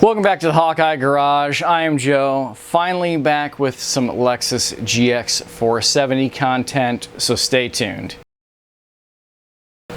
Welcome back to the Hawkeye Garage. I am Joe, finally back with some Lexus GX470 content, so stay tuned.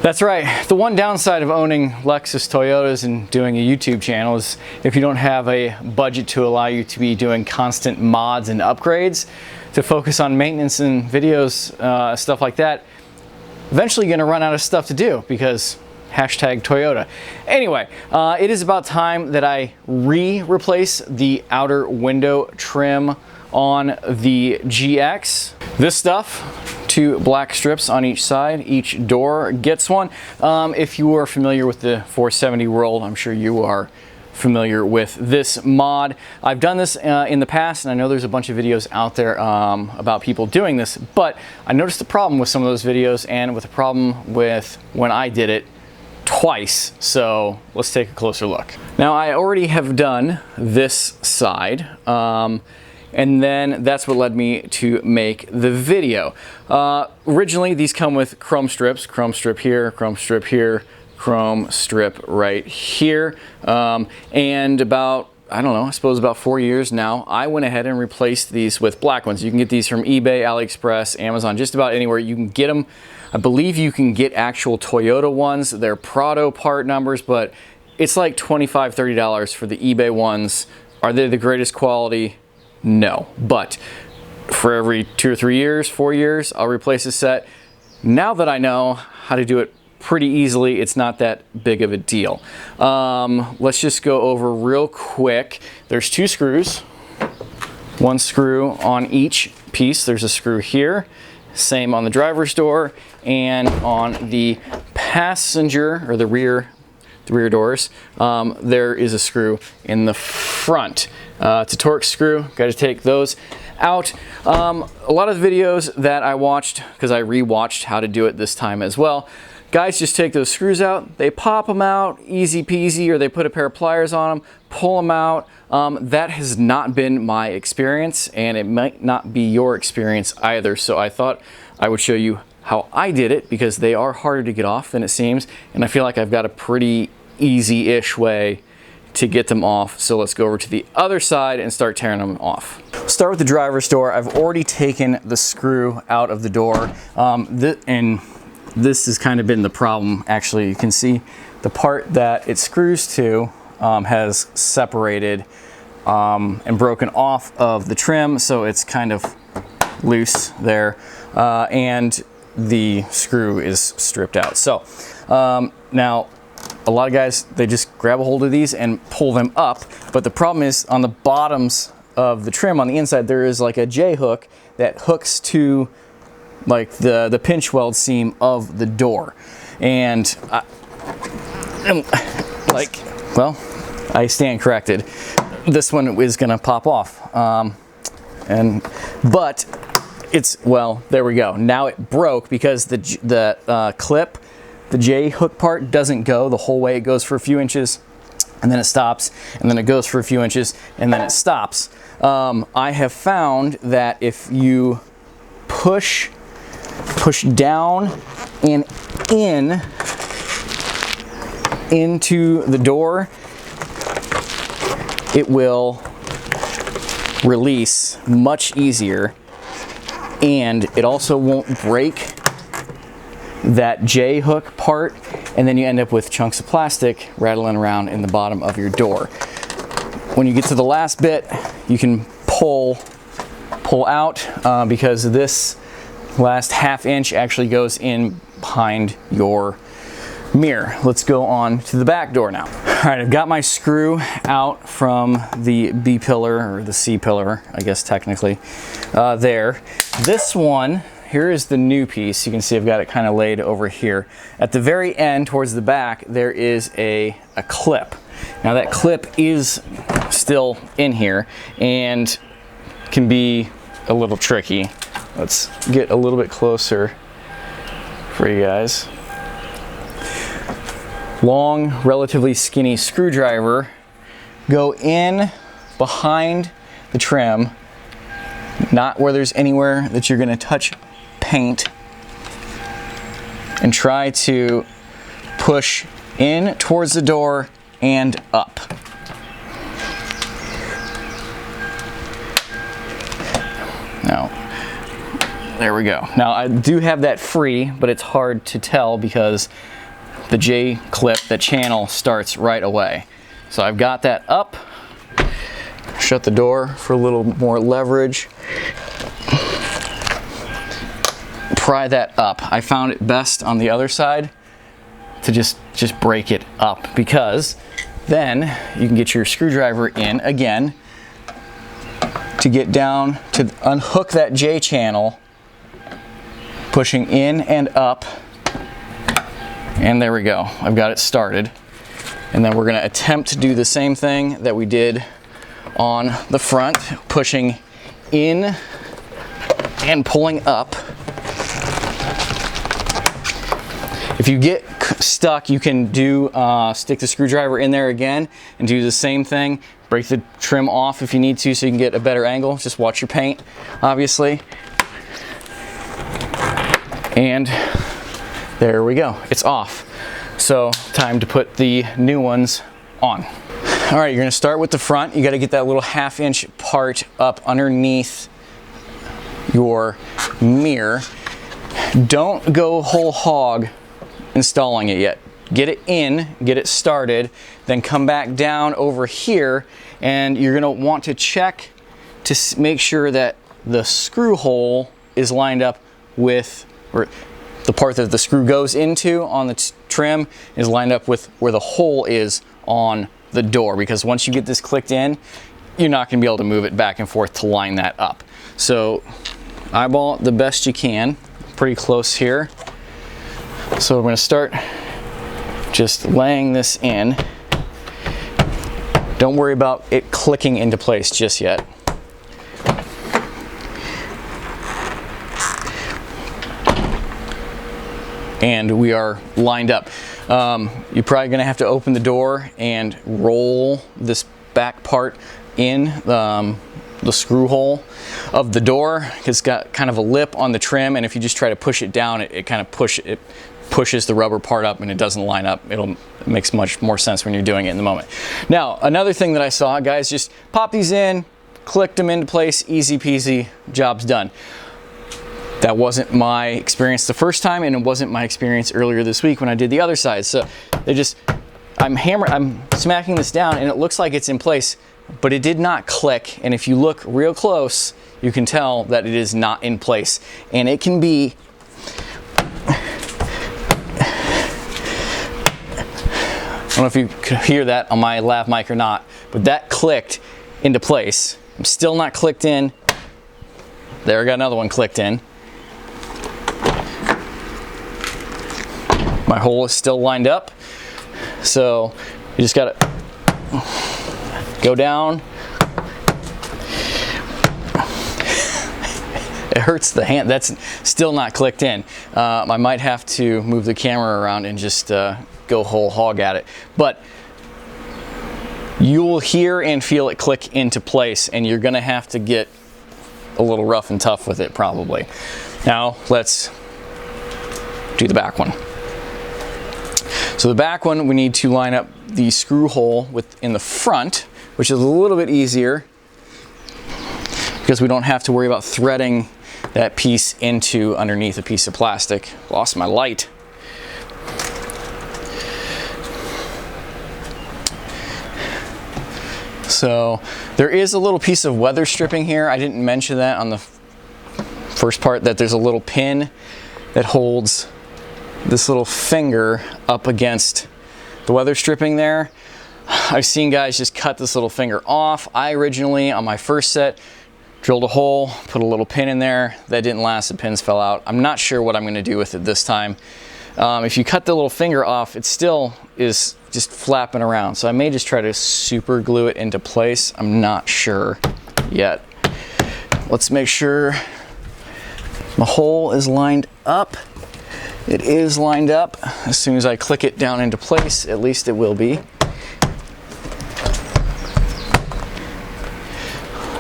That's right, the one downside of owning Lexus Toyotas and doing a YouTube channel is if you don't have a budget to allow you to be doing constant mods and upgrades to focus on maintenance and videos, stuff like that, eventually you're gonna run out of stuff to do because hashtag Toyota. Anyway, it is about time that I replace the outer window trim on the GX. This stuff, 2 black strips on each side. Each door gets one. If you are familiar with the 470 world, I'm sure you are familiar with this mod. I've done this in the past, and I know there's a bunch of videos out there about people doing this, but I noticed a problem with some of those videos and with a problem with when I did it twice, so let's take a closer look. Now I already have done this side, and then that's what led me to make the video. Originally these come with chrome strips, chrome strip here, chrome strip here, chrome strip right here, and about, I don't know, I suppose about 4 years now, I went ahead and replaced these with black ones. You can get these from eBay, AliExpress, Amazon, just about anywhere you can get them. I believe you can get actual Toyota ones. They're Prado part numbers, but it's like $25, $30 for the eBay ones. Are they the greatest quality? No, but for every 2 or 3 years, 4 years, I'll replace a set. Now that I know how to do it pretty easily, it's not that big of a deal. Let's just go over real quick. There's 2 screws, 1 screw on each piece. There's a screw here, same on the driver's door, and on the passenger or the rear doors, there is a screw in the front. It's a Torx screw, got to take those out. A lot of the videos that I watched, because I re-watched how to do it this time as well, guys just take those screws out, they pop them out, easy peasy, or they put a pair of pliers on them, pull them out. That has not been my experience, and it might not be your experience either, so I thought I would show you how I did it, because they are harder to get off than it seems, and I feel like I've got a pretty easy-ish way to get them off. So let's go over to the other side and start tearing them off. Start with the driver's door. I've already taken the screw out of the door, and this has kind of been the problem. Actually, you can see the part that it screws to has separated and broken off of the trim, so it's kind of loose there, and the screw is stripped out. So now a lot of guys, they just grab a hold of these and pull them up, but the problem is on the bottoms of the trim on the inside there is like a J-hook that hooks to like the pinch weld seam of the door, and like, well, I stand corrected, this one is gonna pop off, but it's, well, there we go. Now it broke because the clip, the J-hook part doesn't go the whole way. It goes for a few inches and then it stops, and then it goes for a few inches and then it stops. I have found that if you push down and into the door, it will release much easier, and it also won't break that J-hook part, and then you end up with chunks of plastic rattling around in the bottom of your door. When you get to the last bit, you can pull out because this last ½ inch actually goes in behind your mirror. Let's go on to the back door now. All right, I've got my screw out from the B pillar, or the C pillar, I guess technically, there. This one, here is the new piece. You can see I've got it kind of laid over here. At the very end, towards the back, there is a clip. Now that clip is still in here and can be a little tricky. Let's get a little bit closer for you guys. Long, relatively skinny screwdriver, go in behind the trim, not where there's anywhere that you're going to touch paint, and try to push in towards the door and up. There we go. Now I do have that free, but it's hard to tell because the J clip, the channel, starts right away. So I've got that up. Shut the door for a little more leverage. Pry that up. I found it best on the other side to just break it up, because then you can get your screwdriver in again to get down to unhook that J channel, pushing in and up, and there we go. I've got it started. And then we're going to attempt to do the same thing that we did on the front, pushing in and pulling up. If you get stuck, you can do stick the screwdriver in there again and do the same thing. Break the trim off if you need to so you can get a better angle. Just watch your paint, obviously. And there we go, it's off. So time to put the new ones on. All right, you're gonna start with the front. You gotta get that little 1/2 inch part up underneath your mirror. Don't go whole hog installing it yet. Get it in, get it started, then come back down over here, and you're gonna want to check to make sure that the screw hole is lined up with, or the part that the screw goes into on the trim is lined up with where the hole is on the door, because once you get this clicked in, you're not gonna be able to move it back and forth to line that up. So eyeball it the best you can, pretty close here. So we're gonna start just laying this in. Don't worry about it clicking into place just yet. And we are lined up. You're probably gonna have to open the door and roll this back part in the screw hole of the door, because it's got kind of a lip on the trim, and if you just try to push it down, it kind of pushes the rubber part up and it doesn't line up. It makes much more sense when you're doing it in the moment. Now, another thing that I saw, guys, just pop these in, clicked them into place, easy peasy, job's done. That wasn't my experience the first time, and it wasn't my experience earlier this week when I did the other side. So I'm smacking this down and it looks like it's in place, but it did not click. And if you look real close, you can tell that it is not in place. And it can be, I don't know if you could hear that on my lav mic or not, but that clicked into place. I'm still not clicked in. There, I got another one clicked in. My hole is still lined up. So you just gotta go down. It hurts the hand. That's still not clicked in. I might have to move the camera around and just go whole hog at it. But you'll hear and feel it click into place, and you're gonna have to get a little rough and tough with it probably. Now let's do the back one. So the back one, we need to line up the screw hole in the front, which is a little bit easier because we don't have to worry about threading that piece into underneath a piece of plastic. Lost my light. So there is a little piece of weather stripping here. I didn't mention that on the first part, that there's a little pin that holds this little finger up against the weather stripping there. I've seen guys just cut this little finger off. I originally, on my first set, drilled a hole, put a little pin in there. That didn't last, the pins fell out. I'm not sure what I'm gonna do with it this time. If you cut the little finger off, it still is just flapping around. So I may just try to super glue it into place. I'm not sure yet. Let's make sure my hole is lined up. It is lined up. As soon as I click it down into place, at least it will be.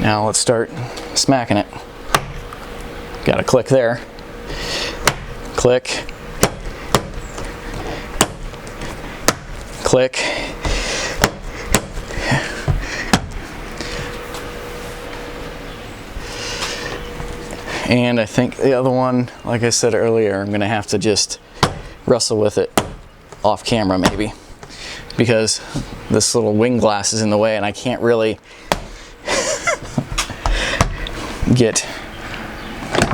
Now let's start smacking it. Got to click there. Click. Click. And I think the other one, like I said earlier, I'm gonna have to just wrestle with it off camera maybe, because this little wing glass is in the way and I can't really get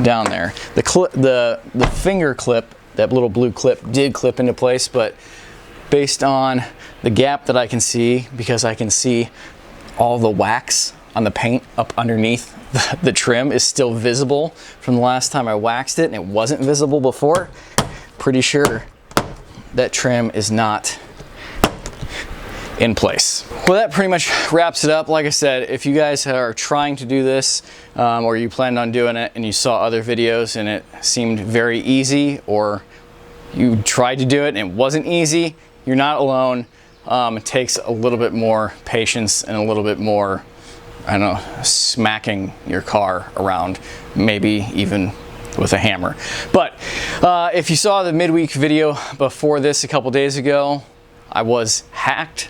down there. The finger clip, that little blue clip, did clip into place, but based on the gap that I can see, because I can see all the wax on the paint up underneath the trim is still visible from the last time I waxed it, and it wasn't visible before. Pretty sure that trim is not in place. Well, that pretty much wraps it up. Like I said, if you guys are trying to do this or you planned on doing it and you saw other videos and it seemed very easy, or you tried to do it and it wasn't easy, you're not alone. It takes a little bit more patience and a little bit more, I don't know, smacking your car around, maybe even with a hammer. But if you saw the midweek video before this a couple days ago, I was hacked.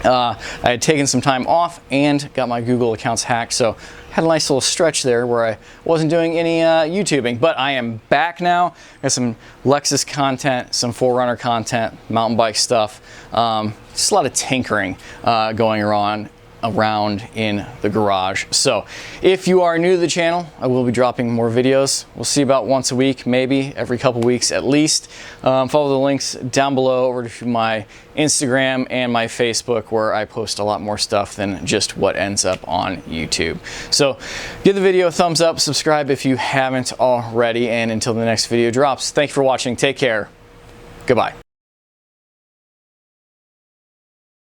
I had taken some time off and got my Google accounts hacked, so had a nice little stretch there where I wasn't doing any YouTubing, but I am back now. Got some Lexus content, some 4Runner content, mountain bike stuff, just a lot of tinkering going around in the garage. So if you are new to the channel, I will be dropping more videos. We'll see about once a week, maybe every couple weeks at least. Follow the links down below over to my Instagram and my Facebook, where I post a lot more stuff than just what ends up on YouTube. So give the video a thumbs up, subscribe if you haven't already, and until the next video drops, thank you for watching. Take care. Goodbye.